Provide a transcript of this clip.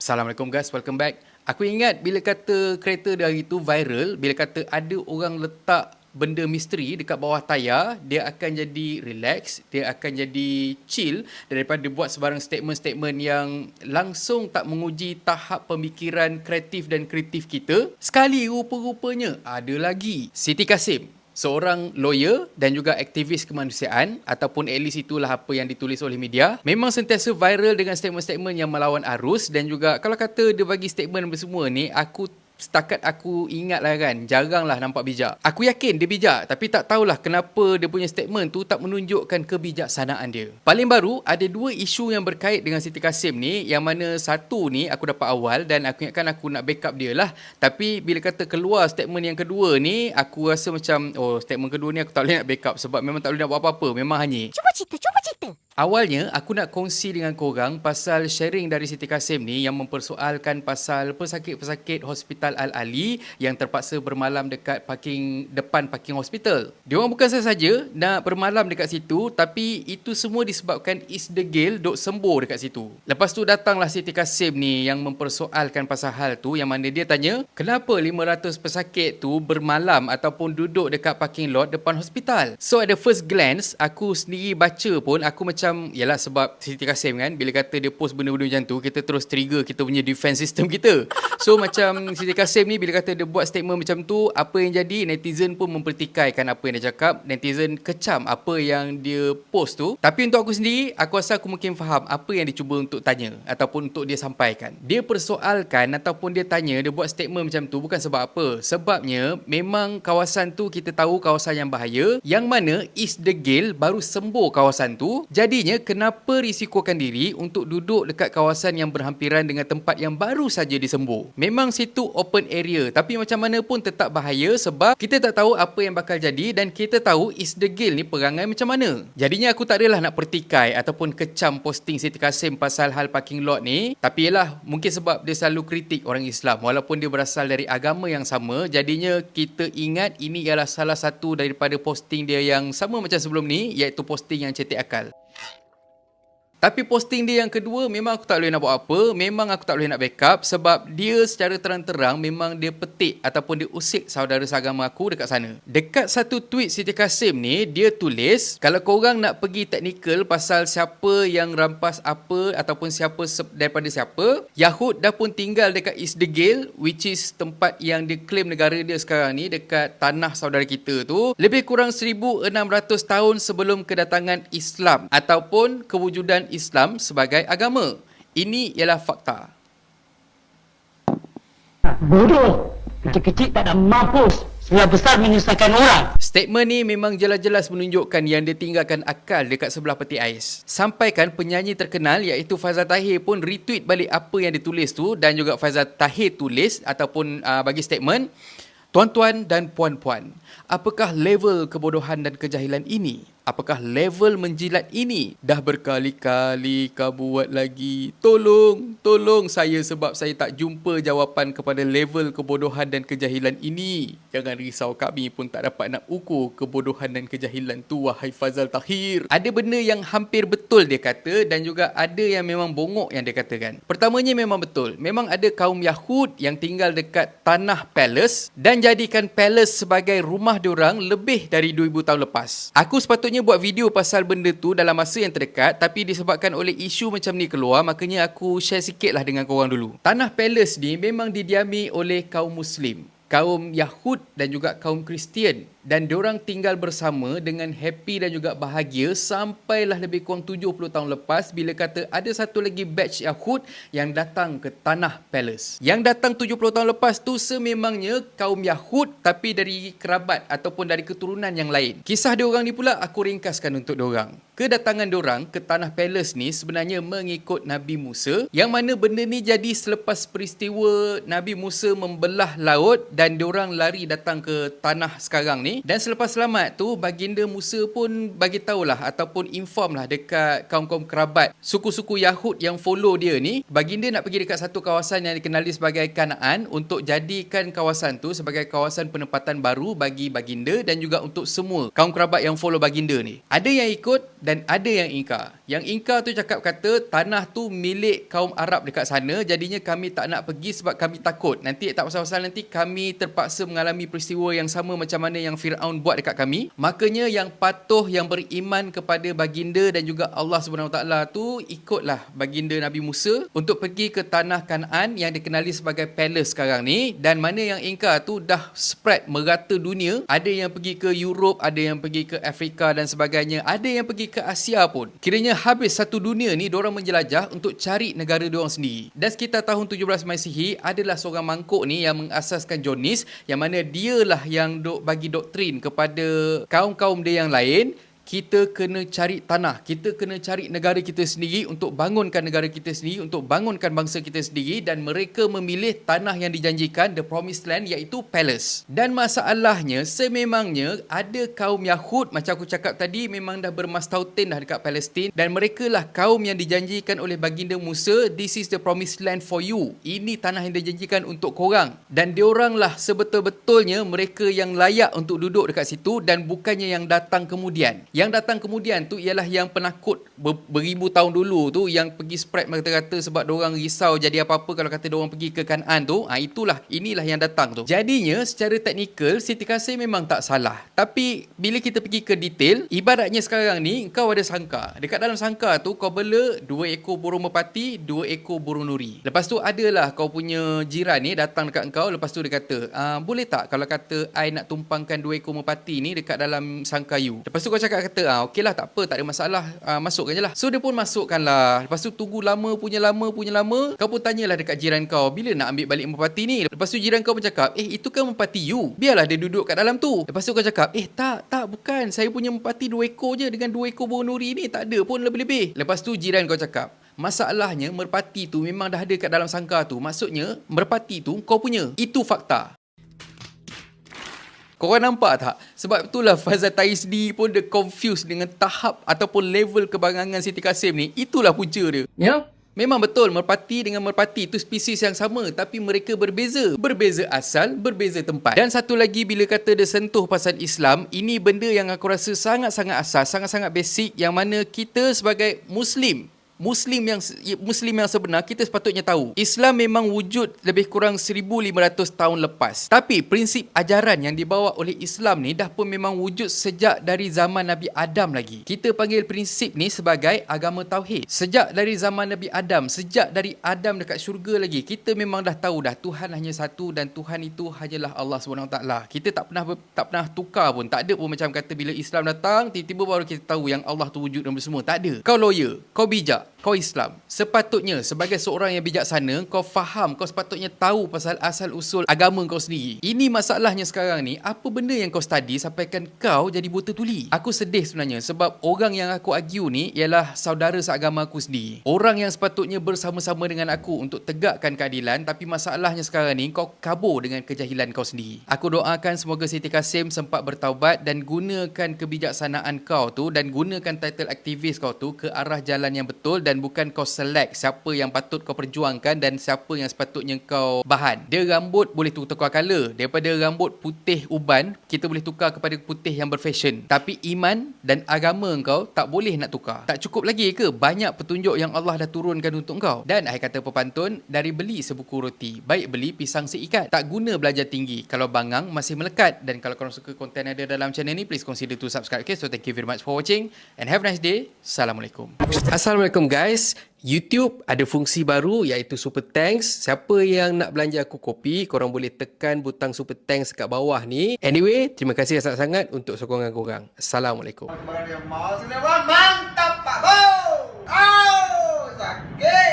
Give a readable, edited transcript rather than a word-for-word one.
Assalamualaikum guys, welcome back. Aku ingat bila kata kereta dia hari tu viral, bila kata ada orang letak benda misteri dekat bawah tayar, dia akan jadi relax, dia akan jadi chill daripada buat sebarang statement-statement yang langsung tak menguji tahap pemikiran kreatif dan kreatif kita. Sekali rupa-rupanya ada lagi Siti Kasim, seorang lawyer dan juga aktivis kemanusiaan, ataupun at least itulah apa yang ditulis oleh media, memang sentiasa viral dengan statement-statement yang melawan arus. Dan juga kalau kata dia bagi statement semua ni, setakat aku ingat lah kan, jaranglah nampak bijak. Aku yakin dia bijak, tapi tak tahulah kenapa dia punya statement tu tak menunjukkan kebijaksanaan dia. Paling baru, ada dua isu yang berkait dengan Siti Kasim ni, yang mana satu ni aku dapat awal dan aku ingatkan aku nak backup dia lah. Tapi bila kata keluar statement yang kedua ni, aku rasa macam, statement kedua ni aku tak boleh nak backup sebab memang tak boleh nak buat apa-apa, memang hanyir. Cuba cerita. Awalnya, aku nak kongsi dengan korang pasal sharing dari Siti Kasim ni yang mempersoalkan pasal pesakit-pesakit Hospital Al-Ali yang terpaksa bermalam dekat depan parking hospital. Diorang bukan sahaja nak bermalam dekat situ, tapi itu semua disebabkan Isdegil duk sembuh dekat situ. Lepas tu datanglah Siti Kasim ni yang mempersoalkan pasal hal tu, yang mana dia tanya, kenapa 500 pesakit tu bermalam ataupun duduk dekat parking lot depan hospital? So at the first glance, aku sendiri baca pun, aku macam, yalah sebab Siti Kasim kan, bila kata dia post benda-benda macam tu, kita terus trigger kita punya defense system kita. So macam Siti Kasim ni bila kata dia buat statement macam tu, apa yang jadi, netizen pun mempertikaikan apa yang dia cakap, netizen kecam apa yang dia post tu. Tapi untuk aku sendiri, aku rasa aku mungkin faham apa yang dia cuba untuk tanya ataupun untuk dia sampaikan. Dia persoalkan ataupun dia tanya, dia buat statement macam tu bukan sebab apa. Sebabnya memang kawasan tu kita tahu kawasan yang bahaya, yang mana Isdegil baru sembuh kawasan tu. Jadinya kenapa risikokan diri untuk duduk dekat kawasan yang berhampiran dengan tempat yang baru saja disembuh. Memang situ open area, tapi macam mana pun tetap bahaya sebab kita tak tahu apa yang bakal jadi dan kita tahu Isdegil ni perangai macam mana. Jadinya aku tak adalah nak pertikai ataupun kecam posting Siti Kasim pasal hal parking lot ni. Tapi yelah, mungkin sebab dia selalu kritik orang Islam walaupun dia berasal dari agama yang sama, jadinya kita ingat ini ialah salah satu daripada posting dia yang sama macam sebelum ni, iaitu posting yang cetek akal. Tapi posting dia yang kedua memang aku tak boleh nak buat apa, memang aku tak boleh nak backup sebab dia secara terang-terang memang dia petik ataupun dia usik saudara seagama aku dekat sana. Dekat satu tweet Siti Kasim ni, dia tulis, kalau korang nak pergi teknikal pasal siapa yang rampas apa ataupun siapa daripada siapa, Yahud dah pun tinggal dekat Isdegil, which is tempat yang dia claim negara dia sekarang ni, dekat tanah saudara kita tu, lebih kurang 1600 tahun sebelum kedatangan Islam ataupun kewujudan Islam sebagai agama. Ini ialah fakta. Bodoh. Kecil-kecil tak ada mampus. Sudah besar menyusahkan orang. Statement ni memang jelas-jelas menunjukkan yang dia tinggalkan akal dekat sebelah peti ais. Sampaikan penyanyi terkenal iaitu Faizal Tahir pun retweet balik apa yang ditulis tu, dan juga Faizal Tahir tulis ataupun bagi statement, tuan-tuan dan puan-puan, apakah level kebodohan dan kejahilan ini? Apakah level menjilat ini? Dah berkali-kali kau buat lagi. Tolong saya sebab saya tak jumpa jawapan kepada level kebodohan dan kejahilan ini. Jangan risau, kami pun tak dapat nak ukur kebodohan dan kejahilan tu, wahai Faizal Tahir. Ada benda yang hampir betul dia kata dan juga ada yang memang bongok yang dia katakan. Pertamanya memang betul. Memang ada kaum Yahud yang tinggal dekat tanah palace dan jadikan palace sebagai rumah diorang lebih dari 2000 tahun lepas. Aku sepatutnya buat video pasal benda tu dalam masa yang terdekat, tapi disebabkan oleh isu macam ni keluar, makanya aku share sikit lah dengan korang dulu. Tanah palace ni memang didiami oleh kaum Muslim, kaum Yahud dan juga kaum Kristian, dan diorang tinggal bersama dengan happy dan juga bahagia sampailah lebih kurang 70 tahun lepas, bila kata ada satu lagi batch Yahud yang datang ke tanah palace. Yang datang 70 tahun lepas tu sememangnya kaum Yahud tapi dari kerabat ataupun dari keturunan yang lain. Kisah diorang ni pula aku ringkaskan untuk diorang. Kedatangan diorang ke tanah palace ni sebenarnya mengikut Nabi Musa, yang mana benda ni jadi selepas peristiwa Nabi Musa membelah laut dan diorang lari datang ke tanah sekarang ni. ni. Dan selepas selamat tu, baginda Musa pun bagi tahulah ataupun inform lah dekat kaum-kaum kerabat suku-suku Yahud yang follow dia ni. Baginda nak pergi dekat satu kawasan yang dikenali sebagai Kanaan untuk jadikan kawasan tu sebagai kawasan penempatan baru bagi baginda dan juga untuk semua kaum kerabat yang follow baginda ni. Ada yang ikut dan ada yang ingkar. Yang ingkar tu cakap kata tanah tu milik kaum Arab dekat sana, jadinya kami tak nak pergi sebab kami takut nanti tak pasal-pasal nanti kami terpaksa mengalami peristiwa yang sama macam mana yang Firaun buat dekat kami. Makanya yang patuh, yang beriman kepada baginda dan juga Allah Subhanahu Wa Taala tu ikutlah baginda Nabi Musa untuk pergi ke tanah Kanaan yang dikenali sebagai Palace sekarang ni. Dan mana yang ingkar tu dah spread merata dunia. Ada yang pergi ke Europe, ada yang pergi ke Afrika dan sebagainya, ada yang pergi ke Asia pun. Kiranya habis satu dunia ni diorang menjelajah untuk cari negara diorang sendiri. Dan sekitar tahun 17 Masihi adalah seorang mangkuk ni yang mengasaskan Zionis, yang mana dialah yang bagi doktrin kepada kaum-kaum dia yang lain. Kita kena cari tanah, kita kena cari negara kita sendiri untuk bangunkan negara kita sendiri, untuk bangunkan bangsa kita sendiri, dan mereka memilih tanah yang dijanjikan, the promised land, iaitu Palace. Dan masalahnya, sememangnya ada kaum Yahud, macam aku cakap tadi, memang dah bermastautin dah dekat Palestin, dan mereka lah kaum yang dijanjikan oleh baginda Musa, this is the promised land for you. Ini tanah yang dijanjikan untuk korang. Dan diorang lah sebetul-betulnya mereka yang layak untuk duduk dekat situ dan bukannya yang datang kemudian. Yang datang kemudian tu ialah yang penakut beribu tahun dulu tu, yang pergi spread kata-kata sebab diorang risau jadi apa-apa kalau kata diorang pergi ke Kanaan tu. Inilah yang datang tu. Jadinya secara teknikal Siti Kasim memang tak salah. Tapi bila kita pergi ke detail, ibaratnya sekarang ni kau ada sangkar. Dekat dalam sangkar tu kau bela 2 ekor burung merpati, 2 ekor burung nuri. Lepas tu adalah kau punya jiran ni datang dekat kau, lepas tu dia kata, boleh tak kalau kata I nak tumpangkan 2 ekor merpati ni dekat dalam sangkar you. Lepas tu kau cakap kata, okey lah, tak apa, tak ada masalah, masukkan je lah. So dia pun masukkan lah. Lepas tu tunggu lama punya lama. Kau pun tanyalah dekat jiran kau, bila nak ambil balik merpati ni. Lepas tu jiran kau pun cakap, itu kan merpati you, biarlah dia duduk kat dalam tu. Lepas tu kau cakap, tak, bukan, saya punya merpati 2 ekor je dengan 2 ekor burung nuri ni, tak ada pun lebih-lebih. Lepas tu jiran kau cakap, masalahnya merpati tu memang dah ada kat dalam sangkar tu, maksudnya merpati tu kau punya. Itu fakta. Korang nampak tak? Sebab itulah Fazal Taizdi pun dia confused dengan tahap ataupun level kebangangan Siti Kasim ni. Itulah punca dia. Ya? Memang betul, merpati dengan merpati itu spesies yang sama, tapi mereka berbeza. Berbeza asal, berbeza tempat. Dan satu lagi, bila kata dia sentuh pasal Islam, ini benda yang aku rasa sangat-sangat asas, sangat-sangat basic, yang mana kita sebagai Muslim yang sebenar, kita sepatutnya tahu Islam memang wujud lebih kurang 1500 tahun lepas. Tapi prinsip ajaran yang dibawa oleh Islam ni dah pun memang wujud sejak dari zaman Nabi Adam lagi. Kita panggil prinsip ni sebagai agama Tauhid. Sejak dari zaman Nabi Adam, sejak dari Adam dekat syurga lagi, kita memang dah tahu dah Tuhan hanya satu dan Tuhan itu hanyalah Allah SWT. Kita tak pernah tukar pun. Tak ada pun macam kata bila Islam datang, tiba-tiba baru kita tahu yang Allah tu wujud dan semua. Tak ada. Kau lawyer, kau bijak, kau Islam. Sepatutnya sebagai seorang yang bijaksana, kau faham, kau sepatutnya tahu pasal asal-usul agama kau sendiri. Ini masalahnya sekarang ni, apa benda yang kau study sampaikan kau jadi buta tuli. Aku sedih sebenarnya sebab orang yang aku argue ni ialah saudara seagama aku sendiri. Orang yang sepatutnya bersama-sama dengan aku untuk tegakkan keadilan, tapi masalahnya sekarang ni kau kabur dengan kejahilan kau sendiri. Aku doakan semoga Siti Kasim sempat bertaubat dan gunakan kebijaksanaan kau tu dan gunakan title aktivis kau tu ke arah jalan yang betul, dan bukan kau select siapa yang patut kau perjuangkan dan siapa yang sepatutnya kau bahan. Dia rambut boleh tukar color. Daripada rambut putih uban, kita boleh tukar kepada putih yang berfashion. Tapi iman dan agama kau tak boleh nak tukar. Tak cukup lagi ke? Banyak petunjuk yang Allah dah turunkan untuk kau. Dan akhir kata pepantun, dari beli sebuku roti, baik beli pisang seikat. Tak guna belajar tinggi kalau bangang masih melekat. Dan kalau korang suka konten ada dalam channel ni, please consider to subscribe. Okay, so thank you very much for watching and have a nice day. Assalamualaikum. Assalamualaikum guys. YouTube ada fungsi baru iaitu Super Thanks. Siapa yang nak belanja aku kopi, korang boleh tekan butang Super Thanks kat bawah ni. Anyway, terima kasih sangat-sangat untuk sokongan korang. Assalamualaikum. Mantap Pak Bo. Oh, sakit.